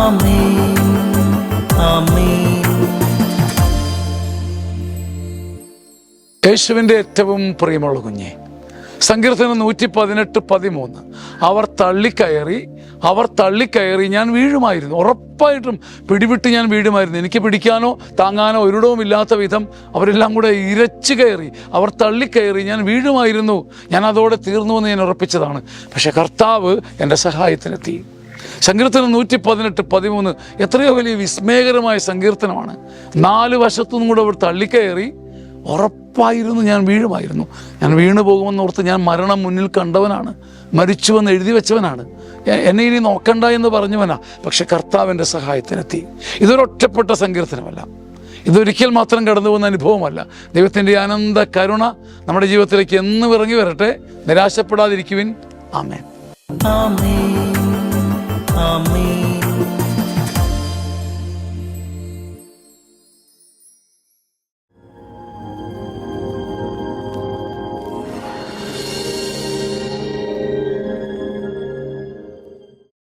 ആമേൻ ആമേൻ. യേശുവിൻ്റെ ഏറ്റവും പ്രിയമുള്ള കുഞ്ഞെ, സങ്കീർത്തനം 118:13 അവർ തള്ളിക്കയറി ഞാൻ വീഴുമായിരുന്നു. ഉറപ്പായിട്ടും പിടിവിട്ട് ഞാൻ വീഴുമായിരുന്നു. എനിക്ക് പിടിക്കാനോ താങ്ങാനോ ഒരിടവും ഇല്ലാത്ത വിധം അവരെല്ലാം കൂടെ ഇരച്ചു കയറി, അവർ തള്ളിക്കയറി ഞാൻ വീഴുമായിരുന്നു. ഞാൻ അതോടെ തീർന്നുവെന്ന് ഞാൻ ഉറപ്പിച്ചതാണ്. പക്ഷെ കർത്താവ് എൻ്റെ സഹായത്തിനെത്തി. സങ്കീർത്തനം 118:13 എത്രയോ വലിയ വിസ്മയകരമായ സങ്കീർത്തനമാണ്. 4 വശത്തുനിന്നും കൂടെ അവർ തള്ളിക്കയറി. ഉറപ്പായിരുന്നു ഞാൻ വീഴുമായിരുന്നു. ഞാൻ വീണു പോകുമെന്നോർത്ത് ഞാൻ മരണം മുന്നിൽ കണ്ടവനാണ്, മരിച്ചുവെന്ന് എഴുതി വെച്ചവനാണ്, എന്നെ ഇനി നോക്കണ്ട എന്ന് പറഞ്ഞവനാ. പക്ഷെ കർത്താവിൻ്റെ സഹായത്തിനെത്തി. ഇതൊരൊറ്റപ്പെട്ട സങ്കീർത്തനമല്ല, ഇതൊരിക്കൽ മാത്രം കടന്നു പോകുന്ന അനുഭവമല്ല. ദൈവത്തിൻ്റെ അനന്ത കരുണ നമ്മുടെ ജീവിതത്തിലേക്ക് എന്നും ഇറങ്ങി വരട്ടെ. നിരാശപ്പെടാതിരിക്കുവിൻ. ആമേൻ ആമേൻ ആമേൻ.